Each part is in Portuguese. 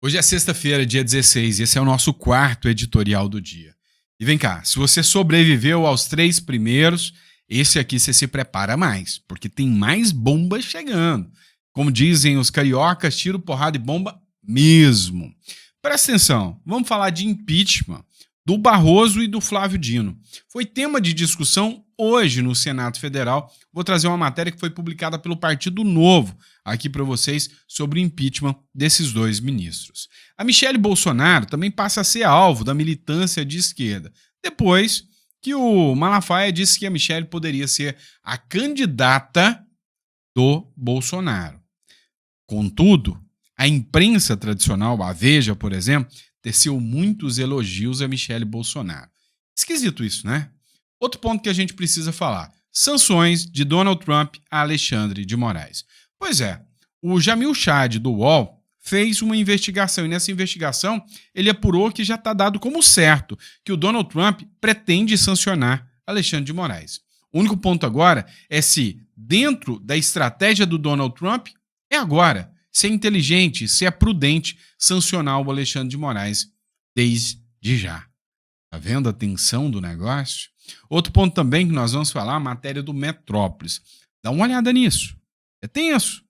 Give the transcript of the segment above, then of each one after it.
Hoje é sexta-feira, dia 16, e esse é o nosso quarto editorial do dia. E vem cá, se você sobreviveu aos 3 primeiros, esse aqui você se prepara mais, porque tem mais bomba chegando. Como dizem os cariocas, tiro, porrada e bomba mesmo. Presta atenção, vamos falar de impeachment do Barroso e do Flávio Dino. Foi tema de discussão hoje no Senado Federal. Vou trazer uma matéria que foi publicada pelo Partido Novo aqui para vocês sobre o impeachment desses dois ministros. A Michelle Bolsonaro também passa a ser alvo da militância de esquerda, depois que o Malafaia disse que a Michelle poderia ser a candidata do Bolsonaro. Contudo, a imprensa tradicional, a Veja, por exemplo, teceu muitos elogios a Michelle Bolsonaro. Esquisito isso, né? Outro ponto que a gente precisa falar: sanções de Donald Trump a Alexandre de Moraes. Pois é, o Jamil Chad, do UOL, fez uma investigação, e nessa investigação ele apurou que já está dado como certo que o Donald Trump pretende sancionar Alexandre de Moraes. O único ponto agora é se, dentro da estratégia do Donald Trump, é agora, se é inteligente, se é prudente sancionar o Alexandre de Moraes desde já. Tá vendo a tensão do negócio? Outro ponto também que nós vamos falar, a matéria do Metrópolis. Dá uma olhada nisso. É tenso.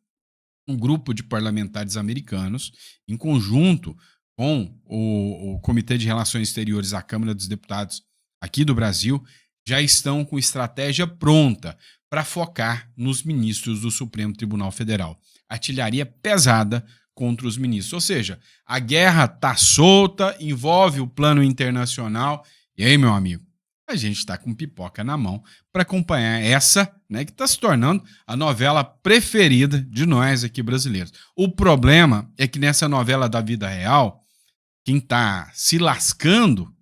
Um grupo de parlamentares americanos, em conjunto com o Comitê de Relações Exteriores da Câmara dos Deputados aqui do Brasil, já estão com estratégia pronta para focar nos ministros do Supremo Tribunal Federal. Artilharia pesada contra os ministros. Ou seja, a guerra está solta, envolve o plano internacional. E aí, meu amigo, a gente está com pipoca na mão para acompanhar essa, né, que está se tornando a novela preferida de nós aqui brasileiros. O problema é que nessa novela da vida real, quem está se lascando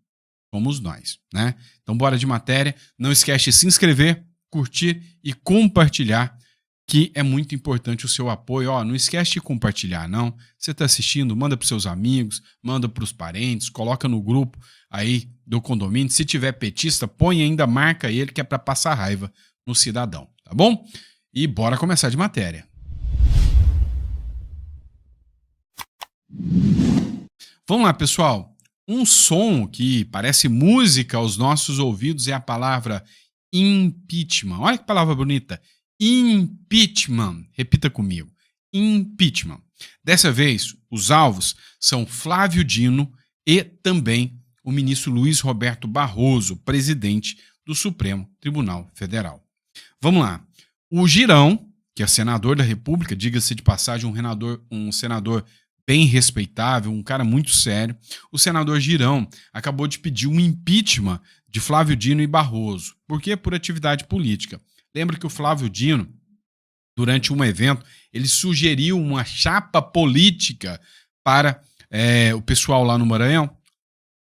somos nós, né? Então, bora de matéria. Não esquece de se inscrever, curtir e compartilhar, que é muito importante o seu apoio. Não esquece de compartilhar, não. Você está assistindo, manda para os seus amigos, manda para os parentes, coloca no grupo aí do condomínio. Se tiver petista, põe ainda, marca ele, que é para passar raiva no cidadão, tá bom? E bora começar de matéria. Vamos lá, pessoal. Um som que parece música aos nossos ouvidos é a palavra impeachment. Olha que palavra bonita. Impeachment. Repita comigo. Impeachment. Dessa vez, os alvos são Flávio Dino e também o ministro Luiz Roberto Barroso, presidente do Supremo Tribunal Federal. Vamos lá. O Girão, que é senador da República, diga-se de passagem, um senador bem respeitável, um cara muito sério, o senador Girão acabou de pedir um impeachment de Flávio Dino e Barroso. Por quê? Por atividade política. Lembra que o Flávio Dino, durante um evento, ele sugeriu uma chapa política para o pessoal lá no Maranhão?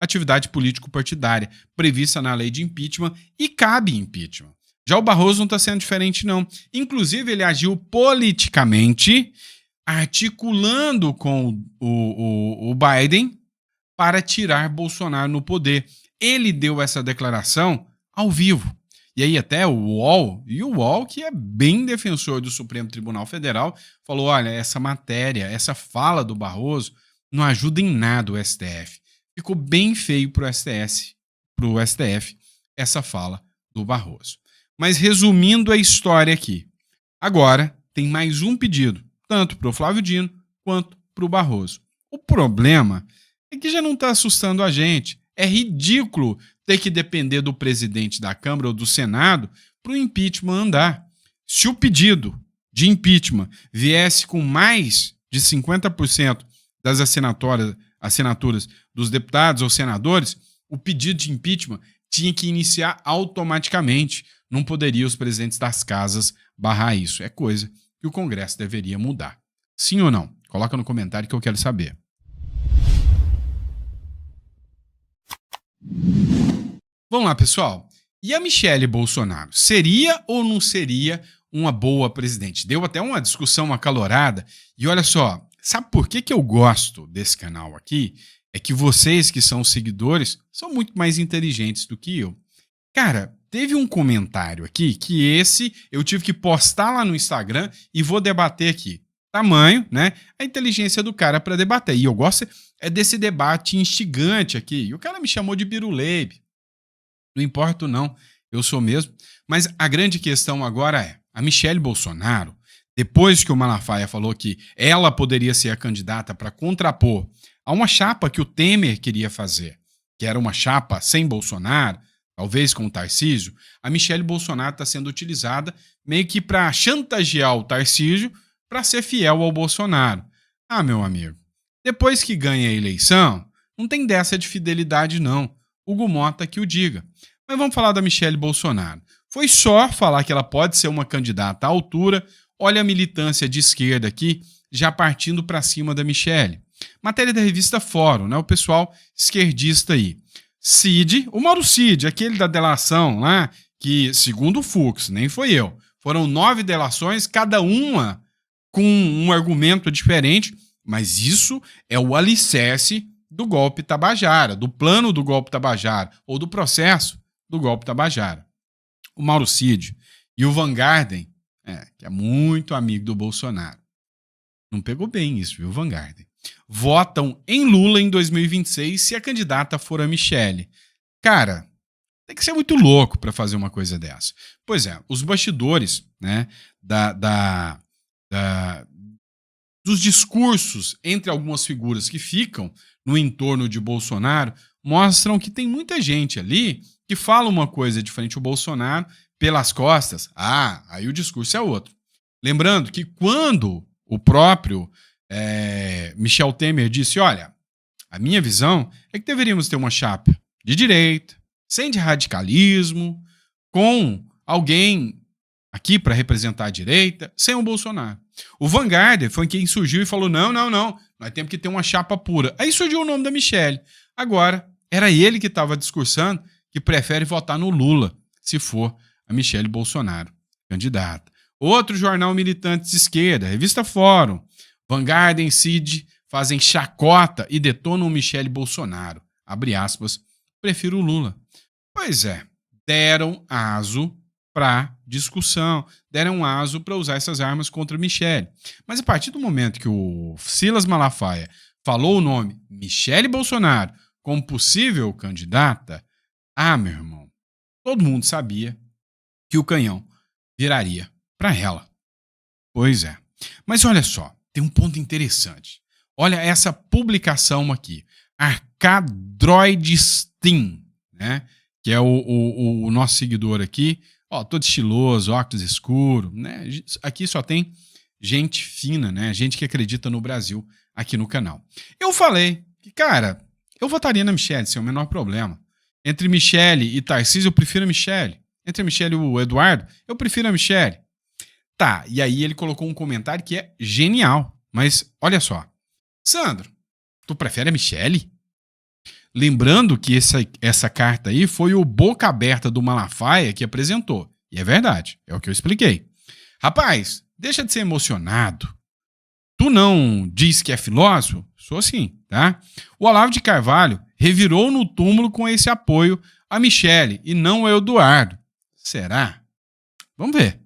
Atividade político-partidária, prevista na lei de impeachment, e cabe impeachment. Já o Barroso não está sendo diferente, não. Inclusive, ele agiu politicamente, articulando com o Biden para tirar Bolsonaro no poder. Ele deu essa declaração ao vivo. E aí até o UOL, que é bem defensor do Supremo Tribunal Federal, falou: olha, essa matéria, essa fala do Barroso não ajuda em nada o STF. Ficou bem feio pro STF essa fala do Barroso. Mas resumindo a história aqui, agora tem mais um pedido, tanto para o Flávio Dino quanto para o Barroso. O problema é que já não está assustando a gente. É ridículo ter que depender do presidente da Câmara ou do Senado para o impeachment andar. Se o pedido de impeachment viesse com mais de 50% das assinaturas dos deputados ou senadores, o pedido de impeachment tinha que iniciar automaticamente. Não poderia os presidentes das casas barrar isso. É coisa que o Congresso deveria mudar. Sim ou não? Coloca no comentário que eu quero saber. Vamos lá, pessoal. E a Michelle Bolsonaro? Seria ou não seria uma boa presidente? Deu até uma discussão acalorada. E olha só, sabe por que eu gosto desse canal aqui? É que vocês que são seguidores são muito mais inteligentes do que eu. Cara, teve um comentário aqui que esse eu tive que postar lá no Instagram e vou debater aqui. tamanho, né, a inteligência do cara para debater. E eu gosto desse debate instigante aqui. E o cara me chamou de biruleibe. Não importa não, eu sou mesmo. Mas a grande questão agora é, a Michelle Bolsonaro, depois que o Malafaia falou que ela poderia ser a candidata para contrapor a uma chapa que o Temer queria fazer, que era uma chapa sem Bolsonaro, talvez com o Tarcísio, a Michelle Bolsonaro está sendo utilizada meio que para chantagear o Tarcísio para ser fiel ao Bolsonaro. Ah, meu amigo, depois que ganha a eleição, não tem dessa de fidelidade não. Hugo Mota que o diga. Mas vamos falar da Michelle Bolsonaro. Foi só falar que ela pode ser uma candidata à altura. Olha a militância de esquerda aqui, já partindo para cima da Michelle. Matéria da revista Fórum, né? O pessoal esquerdista aí. Cid, o Mauro Cid, aquele da delação lá, que, segundo o Fux, nem foi eu, foram 9 delações, cada uma com um argumento diferente, mas isso é o alicerce do golpe Tabajara, do plano do golpe Tabajara, ou do processo do golpe Tabajara. O Mauro Cid e o Van Garden, que é muito amigo do Bolsonaro, não pegou bem isso, viu, Van Garden? Votam em Lula em 2026 se a candidata for a Michelle. Cara, tem que ser muito louco para fazer uma coisa dessa. Pois é, os bastidores, né, dos discursos entre algumas figuras que ficam no entorno de Bolsonaro mostram que tem muita gente ali que fala uma coisa diferente ao Bolsonaro pelas costas. Ah, aí o discurso é outro. Lembrando que quando o próprio Michel Temer disse, olha, a minha visão é que deveríamos ter uma chapa de direita, sem de radicalismo, com alguém aqui para representar a direita, sem o Bolsonaro. O Van Garden foi quem surgiu e falou, não, nós temos que ter uma chapa pura. Aí surgiu o nome da Michelle. Agora, era ele que estava discursando que prefere votar no Lula, se for a Michelle Bolsonaro candidata. Outro jornal militante de esquerda, revista Fórum, Van Garden e Cid fazem chacota e detonam Michelle Bolsonaro. Abre aspas, prefiro o Lula. Pois é, deram aso para discussão, deram aso para usar essas armas contra Michelle. Mas a partir do momento que o Silas Malafaia falou o nome Michelle Bolsonaro como possível candidata, meu irmão, todo mundo sabia que o canhão viraria para ela. Pois é. Mas olha só, tem um ponto interessante. Olha essa publicação aqui. Arcadroid Steam, né? Que é o nosso seguidor aqui. Ó, todo estiloso, óculos escuro, né? Aqui só tem gente fina, né? Gente que acredita no Brasil aqui no canal. Eu falei que, cara, eu votaria na Michelle, sem o menor problema. Entre Michelle e Tarcísio, eu prefiro a Michelle. Entre a Michelle e o Eduardo, eu prefiro a Michelle. Tá, e aí ele colocou um comentário que é genial. Mas olha só. Sandro, tu prefere a Michelle? Lembrando que essa carta aí foi o boca aberta do Malafaia que apresentou. E é verdade, é o que eu expliquei. Rapaz, deixa de ser emocionado. Tu não diz que é filósofo? Sou sim, tá? O Olavo de Carvalho revirou no túmulo com esse apoio a Michelle e não ao Eduardo. Será? Vamos ver.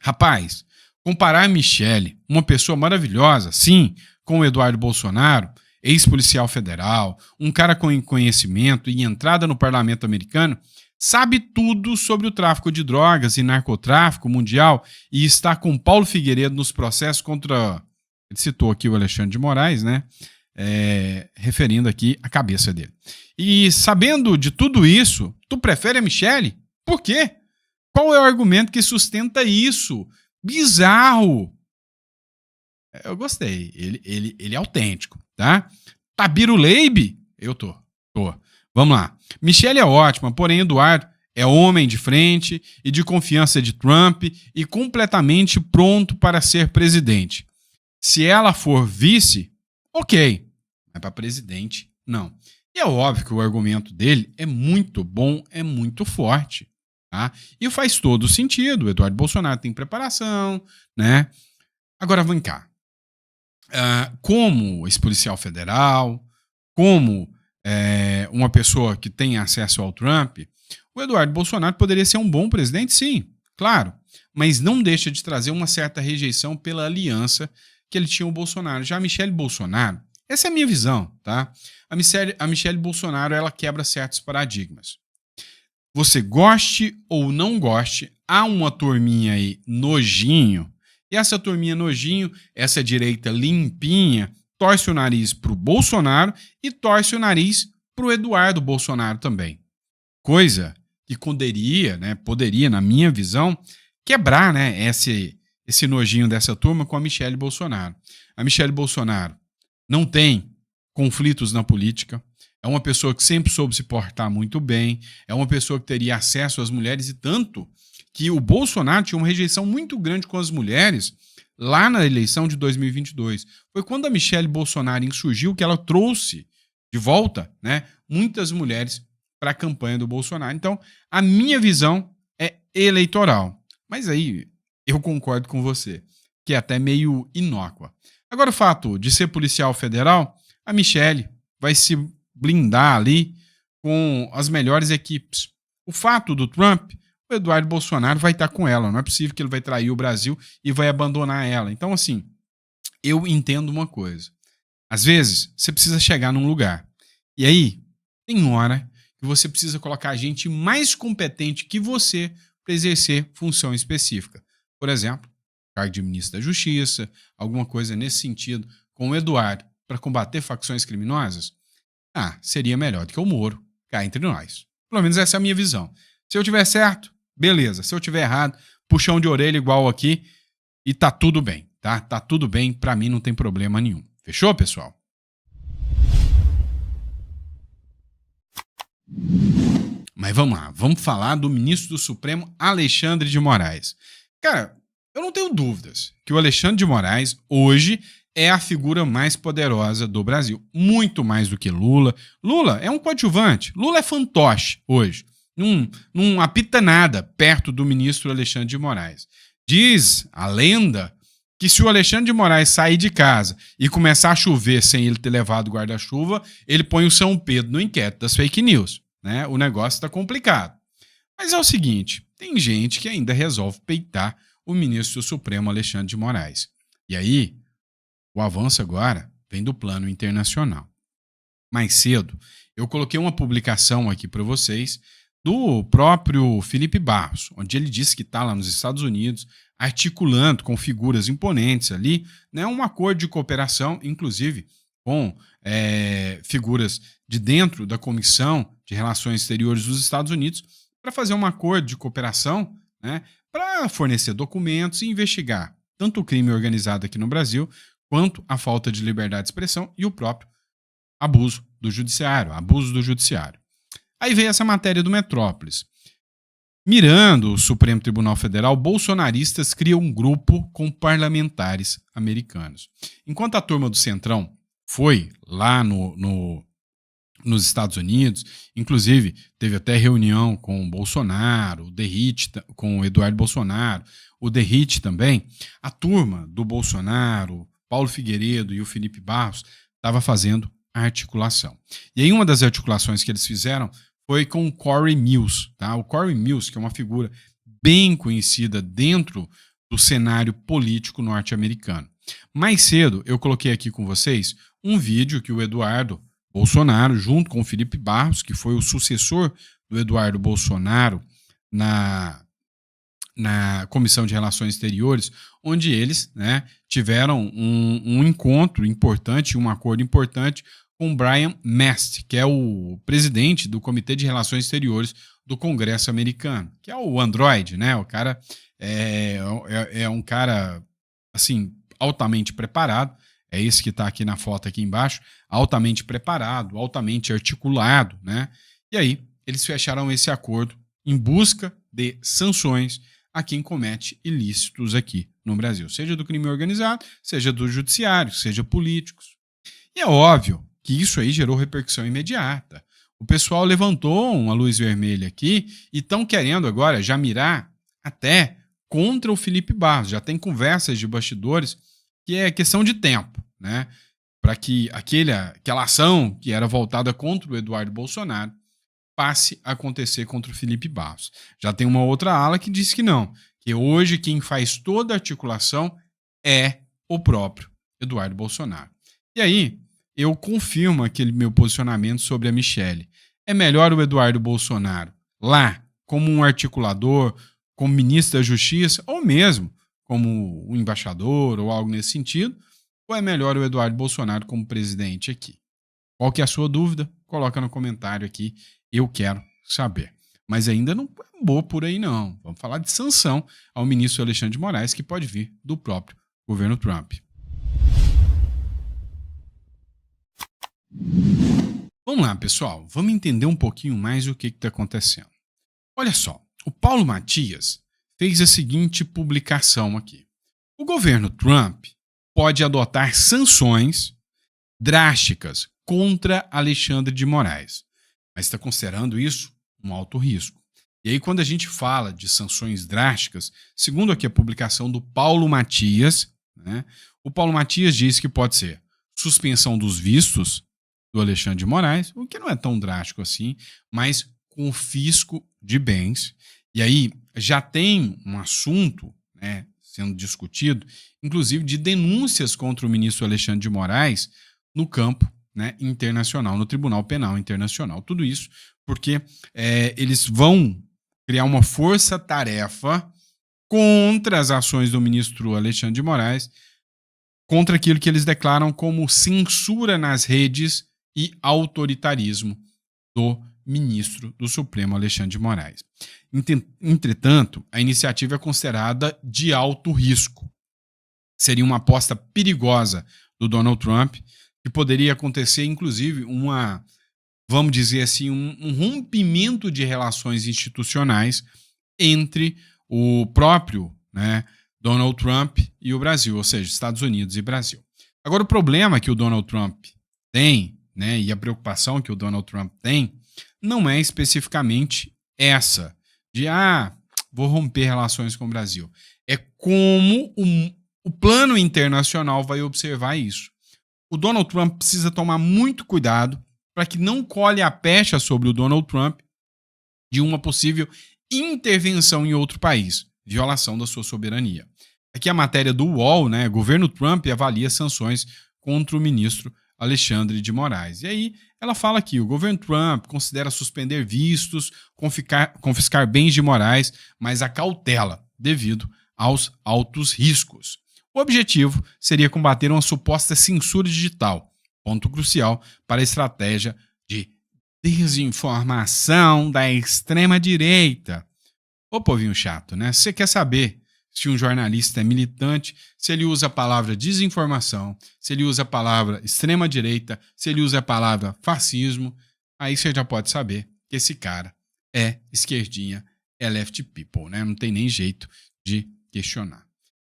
Rapaz, comparar a Michelle, uma pessoa maravilhosa, sim, com o Eduardo Bolsonaro, ex-policial federal, um cara com conhecimento e entrada no parlamento americano, sabe tudo sobre o tráfico de drogas e narcotráfico mundial e está com Paulo Figueiredo nos processos contra... Ele citou aqui o Alexandre de Moraes, né? Referindo aqui a cabeça dele. E sabendo de tudo isso, tu prefere a Michelle? Por quê? Qual é o argumento que sustenta isso? Bizarro! Eu gostei. Ele é autêntico, tá? Tabiro Leib? Eu tô. Vamos lá. Michelle é ótima, porém Eduardo é homem de frente e de confiança de Trump e completamente pronto para ser presidente. Se ela for vice, ok. Mas para presidente, não. E é óbvio que o argumento dele é muito bom, é muito forte. Tá? E faz todo sentido. O Eduardo Bolsonaro tem preparação, né? Agora, vem cá. Como ex-policial federal, como uma pessoa que tem acesso ao Trump, o Eduardo Bolsonaro poderia ser um bom presidente, sim, claro, mas não deixa de trazer uma certa rejeição pela aliança que ele tinha o Bolsonaro. Já a Michelle Bolsonaro, essa é a minha visão, tá? A Michelle Bolsonaro, ela quebra certos paradigmas. Você goste ou não goste, há uma turminha aí nojinho, e essa turminha nojinho, essa direita limpinha, torce o nariz pro Bolsonaro e torce o nariz pro Eduardo Bolsonaro também. Coisa que poderia, na minha visão, quebrar, né, esse nojinho dessa turma com a Michelle Bolsonaro. A Michelle Bolsonaro não tem conflitos na política, é uma pessoa que sempre soube se portar muito bem, é uma pessoa que teria acesso às mulheres, e tanto que o Bolsonaro tinha uma rejeição muito grande com as mulheres lá na eleição de 2022. Foi quando a Michelle Bolsonaro insurgiu que ela trouxe de volta, né, muitas mulheres para a campanha do Bolsonaro. Então, a minha visão é eleitoral. Mas aí eu concordo com você, que é até meio inócua. Agora, o fato de ser policial federal, a Michelle vai se blindar ali com as melhores equipes. O fato do Trump, o Eduardo Bolsonaro vai estar com ela. Não é possível que ele vai trair o Brasil e vai abandonar ela. Então, assim, eu entendo uma coisa. Às vezes, você precisa chegar num lugar. E aí, tem hora que você precisa colocar gente mais competente que você para exercer função específica. Por exemplo, cargo de ministro da Justiça, alguma coisa nesse sentido, com o Eduardo, para combater facções criminosas. Seria melhor do que o Moro, cá entre nós. Pelo menos essa é a minha visão. Se eu tiver certo, beleza. Se eu tiver errado, puxão de orelha igual aqui e tá tudo bem, tá? Tá tudo bem, pra mim não tem problema nenhum. Fechou, pessoal? Mas vamos lá, vamos falar do ministro do Supremo, Alexandre de Moraes. Cara, eu não tenho dúvidas que o Alexandre de Moraes, hoje, é a figura mais poderosa do Brasil. Muito mais do que Lula. Lula é um coadjuvante. Lula é fantoche hoje. Não apita nada perto do ministro Alexandre de Moraes. Diz a lenda que se o Alexandre de Moraes sair de casa e começar a chover sem ele ter levado guarda-chuva, ele põe o São Pedro no inquérito das fake news. Né? O negócio está complicado. Mas é o seguinte, tem gente que ainda resolve peitar o ministro do Supremo Alexandre de Moraes. E aí, o avanço agora vem do plano internacional. Mais cedo, eu coloquei uma publicação aqui para vocês do próprio Felipe Barros, onde ele disse que está lá nos Estados Unidos articulando com figuras imponentes ali, né, um acordo de cooperação, inclusive com figuras de dentro da Comissão de Relações Exteriores dos Estados Unidos, para fazer um acordo de cooperação, né, para fornecer documentos e investigar tanto o crime organizado aqui no Brasil, quanto a falta de liberdade de expressão e o próprio abuso do judiciário. Aí veio essa matéria do Metrópolis. Mirando o Supremo Tribunal Federal, bolsonaristas criam um grupo com parlamentares americanos. Enquanto a turma do Centrão foi lá nos Estados Unidos, inclusive teve até reunião com o Bolsonaro, o Derrite, com o Eduardo Bolsonaro, o Derrite também, a turma do Bolsonaro, Paulo Figueiredo e o Felipe Barros estava fazendo a articulação. E aí uma das articulações que eles fizeram foi com o Corey Mills. Tá? O Corey Mills, que é uma figura bem conhecida dentro do cenário político norte-americano. Mais cedo, eu coloquei aqui com vocês um vídeo que o Eduardo Bolsonaro, junto com o Felipe Barros, que foi o sucessor do Eduardo Bolsonaro na Comissão de Relações Exteriores, onde eles, né, tiveram um encontro importante, um acordo importante com Brian Mast, que é o presidente do Comitê de Relações Exteriores do Congresso americano, que é o Android, né? O cara é um cara, assim, altamente preparado, é esse que está aqui na foto aqui embaixo, altamente preparado, altamente articulado, né? E aí, eles fecharam esse acordo em busca de sanções a quem comete ilícitos aqui no Brasil, seja do crime organizado, seja do judiciário, seja políticos. E é óbvio que isso aí gerou repercussão imediata. O pessoal levantou uma luz vermelha aqui e estão querendo agora já mirar até contra o Felipe Barros. Já tem conversas de bastidores que é questão de tempo, né? Para que aquela ação que era voltada contra o Eduardo Bolsonaro passe a acontecer contra o Felipe Barros. Já tem uma outra ala que diz que não, que hoje quem faz toda a articulação é o próprio Eduardo Bolsonaro. E aí, eu confirmo aquele meu posicionamento sobre a Michelle. É melhor o Eduardo Bolsonaro lá, como um articulador, como ministro da Justiça, ou mesmo como um embaixador ou algo nesse sentido, ou é melhor o Eduardo Bolsonaro como presidente aqui? Qual que é a sua dúvida? Coloca no comentário aqui, eu quero saber. Mas ainda não acabou por aí não. Vamos falar de sanção ao ministro Alexandre de Moraes, que pode vir do próprio governo Trump. Vamos lá, pessoal. Vamos entender um pouquinho mais o que está acontecendo. Olha só, o Paulo Matias fez a seguinte publicação aqui. O governo Trump pode adotar sanções drásticas contra Alexandre de Moraes, mas está considerando isso um alto risco. E aí, quando a gente fala de sanções drásticas, segundo aqui a publicação do Paulo Matias, né, o Paulo Matias diz que pode ser suspensão dos vistos do Alexandre de Moraes, o que não é tão drástico assim, mas confisco de bens. E aí já tem um assunto, né, sendo discutido, inclusive de denúncias contra o ministro Alexandre de Moraes no campo, né, internacional, no Tribunal Penal Internacional. Tudo isso porque eles vão criar uma força-tarefa contra as ações do ministro Alexandre de Moraes, contra aquilo que eles declaram como censura nas redes e autoritarismo do ministro do Supremo Alexandre de Moraes. Entretanto, a iniciativa é considerada de alto risco. Seria uma aposta perigosa do Donald Trump, que poderia acontecer, inclusive, vamos dizer assim, um rompimento de relações institucionais entre o próprio, né, Donald Trump e o Brasil, ou seja, Estados Unidos e Brasil. Agora, o problema que o Donald Trump tem, né, e a preocupação que o Donald Trump tem, não é especificamente essa, de, vou romper relações com o Brasil. É como o plano internacional vai observar isso. O Donald Trump precisa tomar muito cuidado para que não colhe a pecha sobre o Donald Trump de uma possível intervenção em outro país, violação da sua soberania. Aqui a matéria do UOL, né? Governo Trump avalia sanções contra o ministro Alexandre de Moraes. E aí ela fala que o governo Trump considera suspender vistos, confiscar bens de Moraes, mas a cautela devido aos altos riscos. O objetivo seria combater uma suposta censura digital, ponto crucial para a estratégia de desinformação da extrema-direita. Ô povinho chato, né? Você quer saber se um jornalista é militante, se ele usa a palavra desinformação, se ele usa a palavra extrema-direita, se ele usa a palavra fascismo, aí você já pode saber que esse cara é esquerdinha, é left people, né? Não tem nem jeito de questionar.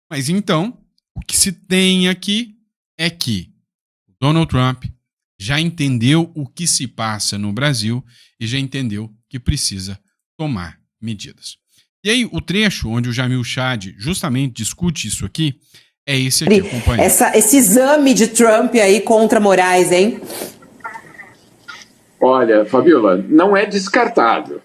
Mas então, o que se tem aqui é que o Donald Trump já entendeu o que se passa no Brasil e já entendeu que precisa tomar medidas. E aí, o trecho onde o Jamil Chad justamente discute isso aqui é esse aqui, acompanha. Esse exame de Trump aí contra Moraes, hein? Olha, Fabiola, não é descartado.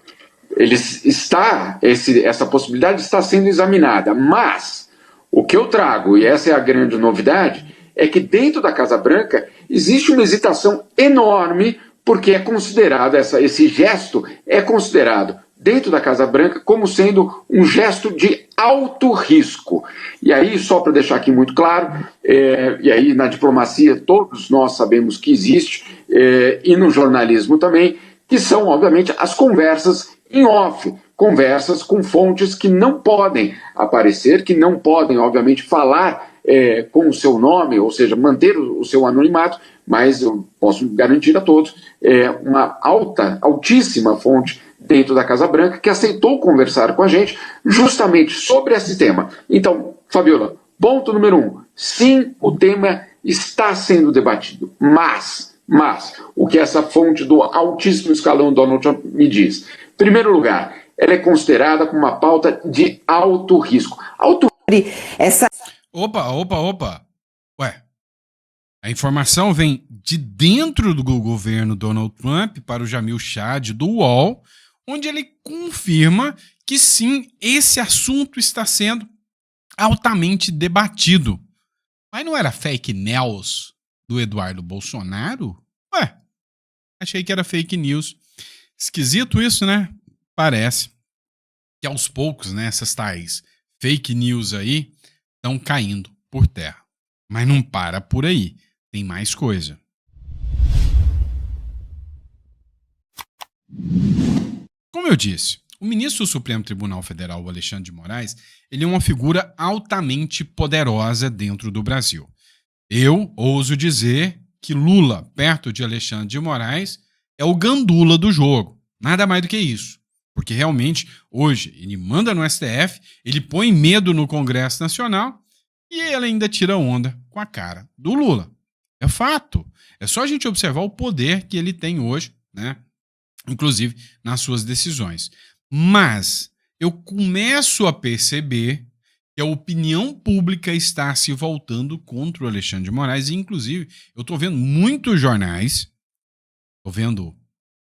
Essa possibilidade está sendo examinada, mas o que eu trago, e essa é a grande novidade, é que dentro da Casa Branca existe uma hesitação enorme, porque é considerado, esse gesto é considerado dentro da Casa Branca como sendo um gesto de alto risco. E aí, só para deixar aqui muito claro, e aí na diplomacia todos nós sabemos que existe, e no jornalismo também, que são, obviamente, as conversas em off, conversas com fontes que não podem aparecer, que não podem, obviamente, falar com o seu nome, ou seja, manter o seu anonimato, mas eu posso garantir a todos, uma altíssima fonte dentro da Casa Branca que aceitou conversar com a gente justamente sobre esse tema. Então, Fabiola, ponto número 1, sim, o tema está sendo debatido, mas o que essa fonte do altíssimo escalão Donald Trump me diz? Em primeiro lugar, ela é considerada como uma pauta de alto risco. Opa. Ué, a informação vem de dentro do governo Donald Trump para o Jamil Chad do UOL, onde ele confirma que sim, esse assunto está sendo altamente debatido. Mas não era fake news do Eduardo Bolsonaro? Ué, achei que era fake news. Esquisito isso, né? Parece que aos poucos, né, essas tais fake news aí estão caindo por terra. Mas não para por aí. Tem mais coisa. Como eu disse, o ministro do Supremo Tribunal Federal, o Alexandre de Moraes, ele é uma figura altamente poderosa dentro do Brasil. Eu ouso dizer que Lula, perto de Alexandre de Moraes, é o gandula do jogo. Nada mais do que isso. Porque realmente, hoje, ele manda no STF, ele põe medo no Congresso Nacional e ele ainda tira onda com a cara do Lula. É fato. É só a gente observar o poder que ele tem hoje, né? Inclusive nas suas decisões. Mas eu começo a perceber que a opinião pública está se voltando contra o Alexandre de Moraes. E, inclusive, eu estou vendo muitos jornais, estou vendo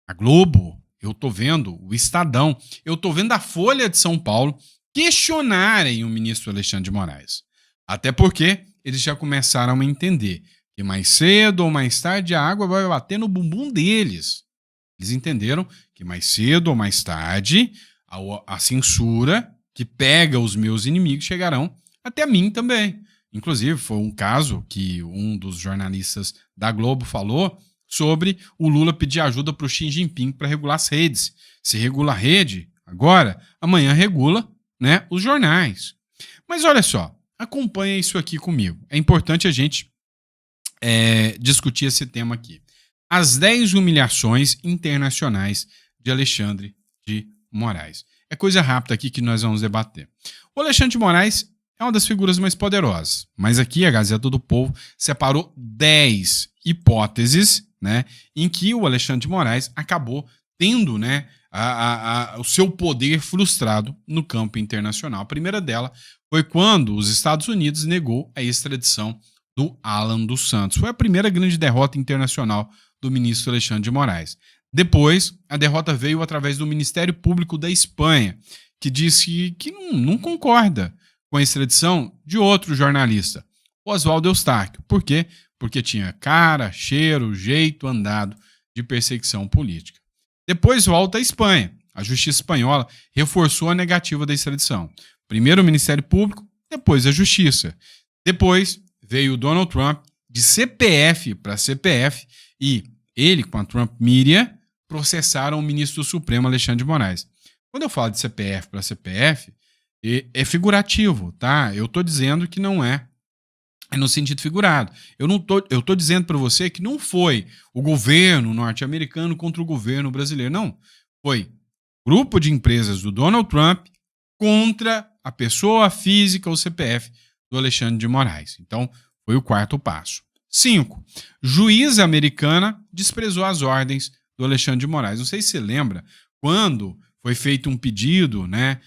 a Globo, eu estou vendo o Estadão, eu estou vendo a Folha de São Paulo questionarem o ministro Alexandre de Moraes. Até porque eles já começaram a entender que mais cedo ou mais tarde a água vai bater no bumbum deles. Eles entenderam que mais cedo ou mais tarde a censura que pega os meus inimigos chegarão até mim também. Inclusive, foi um caso que um dos jornalistas da Globo falou sobre o Lula pedir ajuda para o Xi Jinping para regular as redes. Se regula a rede agora, amanhã regula, né, os jornais. Mas olha só, acompanha isso aqui comigo. É importante a gente discutir esse tema aqui. As 10 humilhações internacionais de Alexandre de Moraes. É coisa rápida aqui que nós vamos debater. O Alexandre de Moraes é uma das figuras mais poderosas, mas aqui a Gazeta do Povo separou 10 hipóteses, né, em que o Alexandre de Moraes acabou tendo, né, o seu poder frustrado no campo internacional. A primeira dela foi quando os Estados Unidos negou a extradição do Alan dos Santos. Foi a primeira grande derrota internacional do ministro Alexandre de Moraes. Depois, a derrota veio através do Ministério Público da Espanha, que disse que não concorda com a extradição de outro jornalista, Oswaldo Eustáquio. Por quê? Porque tinha cara, cheiro, jeito, andado de perseguição política. Depois volta à Espanha. A justiça espanhola reforçou a negativa da extradição. Primeiro o Ministério Público, depois a justiça. Depois veio o Donald Trump de CPF para CPF e ele, com a Trump Media, processaram o ministro do Supremo, Alexandre de Moraes. Quando eu falo de CPF para CPF, é figurativo, tá? Eu estou dizendo que não é no sentido figurado. Eu tô dizendo para você que não foi o governo norte-americano contra o governo brasileiro, não. Foi grupo de empresas do Donald Trump contra a pessoa física, o CPF, do Alexandre de Moraes. Então, foi o quarto passo. 5. Juíza americana desprezou as ordens do Alexandre de Moraes. Não sei se você lembra, quando foi feito um pedido, né,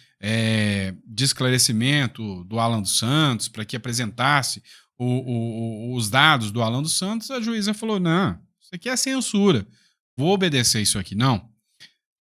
de esclarecimento do Alan dos Santos para que apresentasse os dados do Alan dos Santos, a juíza falou, não, isso aqui é censura, vou obedecer isso aqui. Não.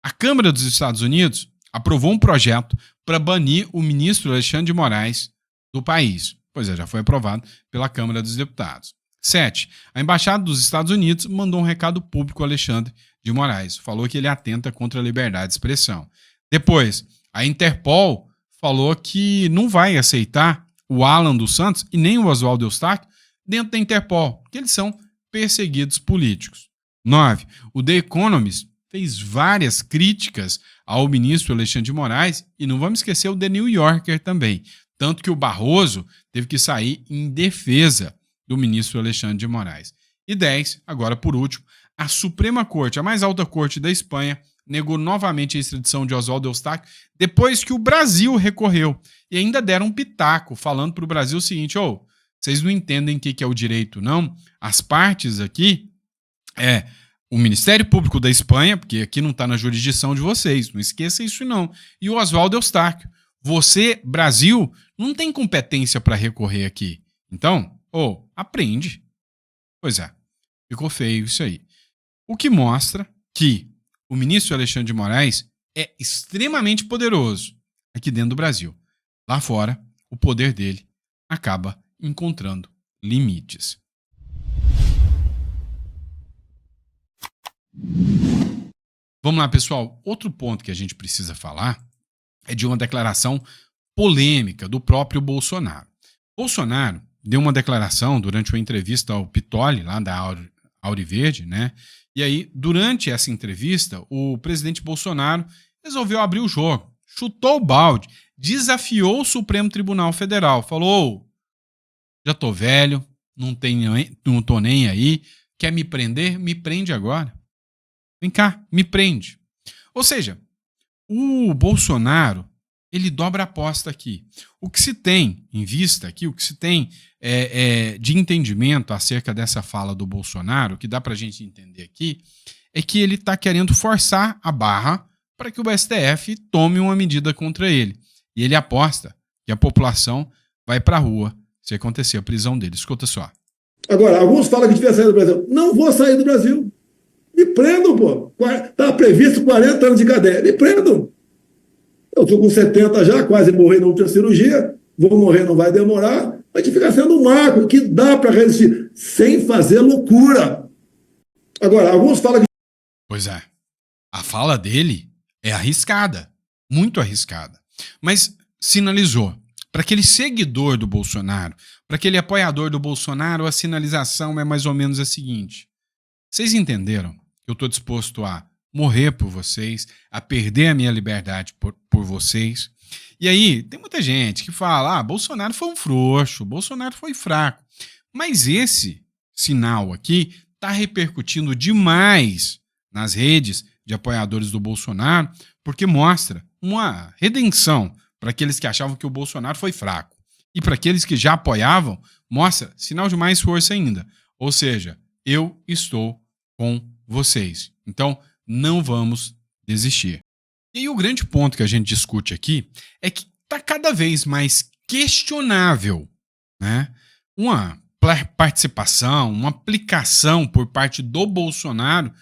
A Câmara dos Estados Unidos aprovou um projeto para banir o ministro Alexandre de Moraes do país. Pois é, já foi aprovado pela Câmara dos Deputados. 7. A Embaixada dos Estados Unidos mandou um recado público ao Alexandre de Moraes. Falou que ele atenta contra a liberdade de expressão. Depois, a Interpol falou que não vai aceitar o Alan dos Santos e nem o Oswaldo Eustáquio dentro da Interpol, porque eles são perseguidos políticos. 9. O The Economist fez várias críticas ao ministro Alexandre de Moraes e não vamos esquecer o The New Yorker também. Tanto que o Barroso teve que sair em defesa do ministro Alexandre de Moraes. E 10, agora por último, a Suprema Corte, a mais alta corte da Espanha, negou novamente a extradição de Oswaldo Eustáquio depois que o Brasil recorreu. E ainda deram um pitaco, falando para o Brasil o seguinte, vocês não entendem o que é o direito, não? As partes aqui o Ministério Público da Espanha, porque aqui não está na jurisdição de vocês, não esqueça isso não, e o Oswaldo Eustáquio. Você, Brasil, não tem competência para recorrer aqui. Então, aprende. Pois é, ficou feio isso aí. O que mostra que o ministro Alexandre de Moraes é extremamente poderoso aqui dentro do Brasil. Lá fora, o poder dele acaba encontrando limites. Vamos lá, pessoal. Outro ponto que a gente precisa falar é de uma declaração polêmica do próprio Bolsonaro. Bolsonaro deu uma declaração durante uma entrevista ao Pitoli, lá da Auriverde, né? E aí, durante essa entrevista, o presidente Bolsonaro resolveu abrir o jogo, chutou o balde, desafiou o Supremo Tribunal Federal, falou: já tô velho, não tô nem aí, quer me prender? Me prende agora. Vem cá, me prende. Ou seja, o Bolsonaro, ele dobra a aposta aqui. O que se tem em vista aqui, o que se tem de entendimento acerca dessa fala do Bolsonaro, o que dá pra gente entender aqui, é que ele está querendo forçar a barra para que o STF tome uma medida contra ele. E ele aposta que a população vai pra rua se acontecer a prisão dele. Escuta só. Agora, alguns falam que devia sair do Brasil. Não vou sair do Brasil. Me prendam, pô. Está previsto 40 anos de cadeia. Me prendam. Eu estou com 70 já, quase morri na última cirurgia. Vou morrer, não vai demorar. Mas que fica sendo um marco que dá para resistir, sem fazer loucura. Agora, alguns falam que... Pois é. A fala dele é arriscada. Muito arriscada. Mas sinalizou. Para aquele seguidor do Bolsonaro, para aquele apoiador do Bolsonaro, a sinalização é mais ou menos a seguinte. Vocês entenderam que eu estou disposto a morrer por vocês, a perder a minha liberdade por vocês? E aí, tem muita gente que fala, Bolsonaro foi um frouxo, Bolsonaro foi fraco. Mas esse sinal aqui está repercutindo demais nas redes de apoiadores do Bolsonaro, porque mostra uma redenção para aqueles que achavam que o Bolsonaro foi fraco. E para aqueles que já apoiavam, mostra sinal de mais força ainda. Ou seja, eu estou com vocês. Então, não vamos desistir. E aí o grande ponto que a gente discute aqui é que está cada vez mais questionável, né, uma participação, uma aplicação por parte do Bolsonaro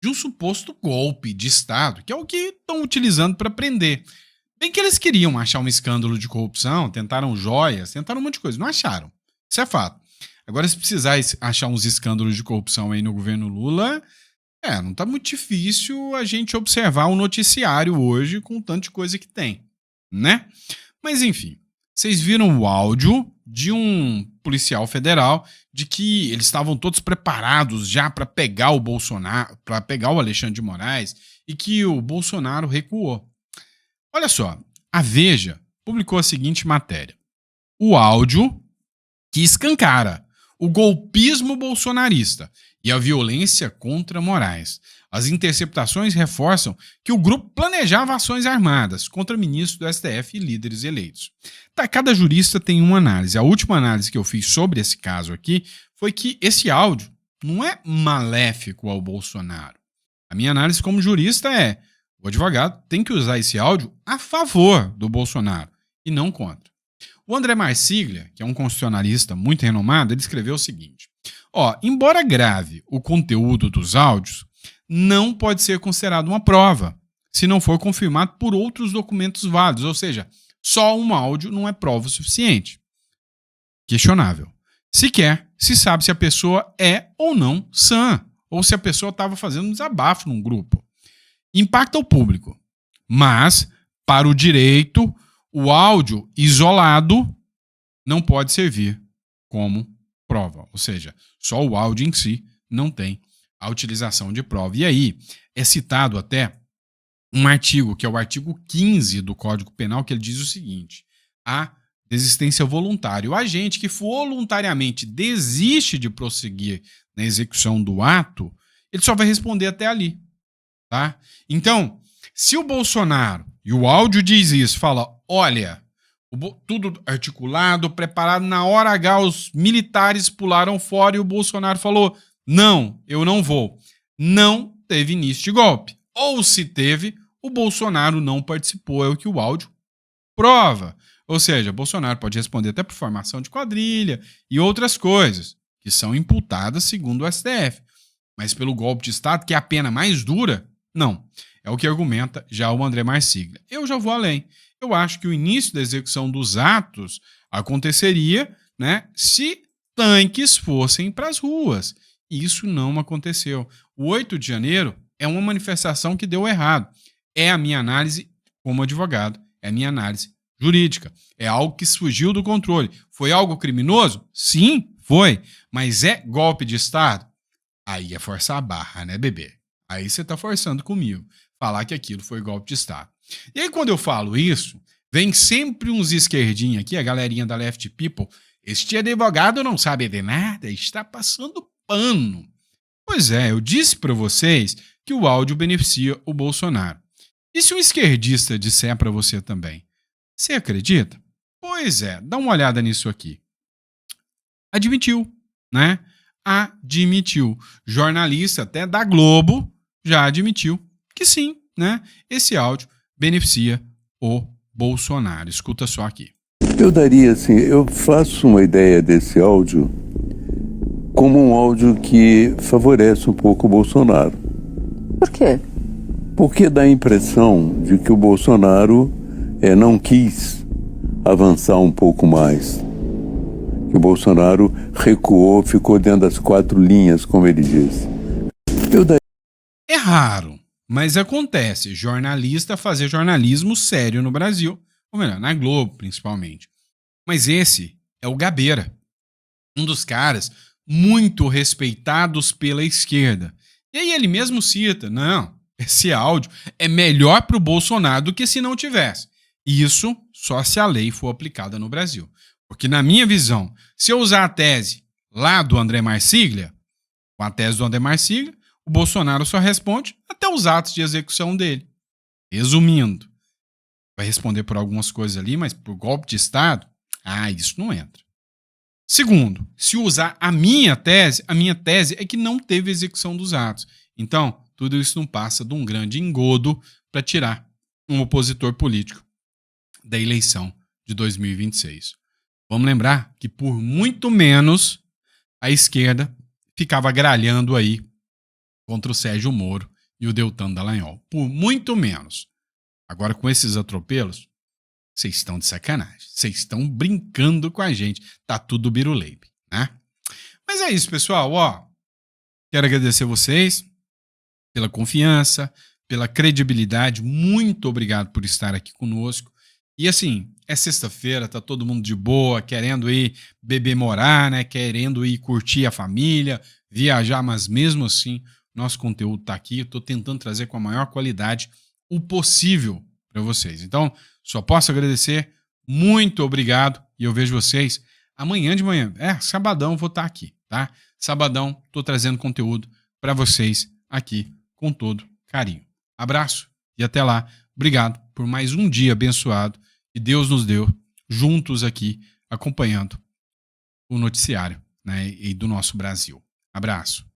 de um suposto golpe de Estado, que é o que estão utilizando para prender. Bem que eles queriam achar um escândalo de corrupção, tentaram joias, tentaram um monte de coisa, não acharam. Isso é fato. Agora, se precisar achar uns escândalos de corrupção aí no governo Lula, não tá muito difícil a gente observar o noticiário hoje com tanto de coisa que tem, né? Mas, enfim, vocês viram o áudio de um policial federal de que eles estavam todos preparados já para pegar o Bolsonaro, para pegar o Alexandre de Moraes, e que o Bolsonaro recuou. Olha só, a Veja publicou a seguinte matéria. O áudio que escancara o golpismo bolsonarista e a violência contra Moraes. As interceptações reforçam que o grupo planejava ações armadas contra ministros do STF e líderes eleitos. Cada jurista tem uma análise. A última análise que eu fiz sobre esse caso aqui foi que esse áudio não é maléfico ao Bolsonaro. A minha análise como jurista é: o advogado tem que usar esse áudio a favor do Bolsonaro e não contra. O André Marsiglia, que é um constitucionalista muito renomado, ele escreveu o seguinte: embora grave o conteúdo dos áudios, não pode ser considerado uma prova se não for confirmado por outros documentos válidos, ou seja, só um áudio não é prova o suficiente. Questionável. Sequer se sabe se a pessoa é ou não sã, ou se a pessoa estava fazendo um desabafo num grupo. Impacta o público, mas, para o direito, o áudio isolado não pode servir como prova. Ou seja, só o áudio em si não tem a utilização de prova. E aí é citado até um artigo, que é o artigo 15 do Código Penal, que ele diz o seguinte: a desistência voluntária. O agente que voluntariamente desiste de prosseguir na execução do ato, ele só vai responder até ali. Tá? Então, se o Bolsonaro, e o áudio diz isso, fala, olha, tudo articulado, preparado, na hora H os militares pularam fora e o Bolsonaro falou, não, eu não vou. Não teve início de golpe. Ou se teve, o Bolsonaro não participou, é o que o áudio prova. Ou seja, Bolsonaro pode responder até por formação de quadrilha e outras coisas que são imputadas segundo o STF. Mas pelo golpe de Estado, que é a pena mais dura, não. É o que argumenta já o André Marsiglia. Eu já vou além. Eu acho que o início da execução dos atos aconteceria, né, se tanques fossem para as ruas. E isso não aconteceu. O 8 de janeiro é uma manifestação que deu errado. É a minha análise como advogado, é a minha análise jurídica. É algo que fugiu do controle. Foi algo criminoso? Sim, foi. Mas é golpe de Estado? Aí é forçar a barra, né, bebê? Aí você tá forçando comigo. Falar que aquilo foi golpe de Estado. E aí, quando eu falo isso, vem sempre uns esquerdinhos aqui, a galerinha da Left People. Este advogado não sabe de nada, está passando pano. Pois é, eu disse para vocês que o áudio beneficia o Bolsonaro. E se um esquerdista disser para você também? Você acredita? Pois é, dá uma olhada nisso aqui. Admitiu, né? Admitiu. Jornalista até da Globo já admitiu que sim, né? Esse áudio beneficia o Bolsonaro. Escuta só aqui. Eu daria assim, eu faço uma ideia desse áudio como um áudio que favorece um pouco o Bolsonaro. Por quê? Porque dá a impressão de que o Bolsonaro não quis avançar um pouco mais. Que o Bolsonaro recuou, ficou dentro das 4 linhas, como ele disse. É raro, mas acontece. Jornalista fazer jornalismo sério no Brasil, ou melhor, na Globo principalmente. Mas esse é o Gabeira, um dos caras muito respeitados pela esquerda. E aí ele mesmo cita, não, esse áudio é melhor para o Bolsonaro do que se não tivesse. E isso só se a lei for aplicada no Brasil. Porque na minha visão, se eu usar a tese lá do André Marsiglia, com a tese do André Marsiglia, o Bolsonaro só responde até os atos de execução dele. Resumindo, vai responder por algumas coisas ali, mas por golpe de Estado, isso não entra. Segundo, se usar a minha tese é que não teve execução dos atos. Então, tudo isso não passa de um grande engodo para tirar um opositor político da eleição de 2026. Vamos lembrar que por muito menos a esquerda ficava gralhando aí contra o Sérgio Moro e o Deltan Dallagnol. Por muito menos. Agora, com esses atropelos, vocês estão de sacanagem. Vocês estão brincando com a gente. Tá tudo biruleibe, né? Mas é isso, pessoal. Quero agradecer vocês pela confiança, pela credibilidade. Muito obrigado por estar aqui conosco. E assim, é sexta-feira, tá todo mundo de boa, querendo ir beber morar, né? Querendo ir curtir a família, viajar, mas mesmo assim, nosso conteúdo tá aqui. Eu tô tentando trazer com a maior qualidade o possível para vocês. Então, só posso agradecer. Muito obrigado. E eu vejo vocês amanhã de manhã. Sabadão vou estar aqui, tá? Sabadão, tô trazendo conteúdo para vocês aqui com todo carinho. Abraço e até lá. Obrigado por mais um dia abençoado que Deus nos deu juntos aqui acompanhando o noticiário, né, e do nosso Brasil. Abraço.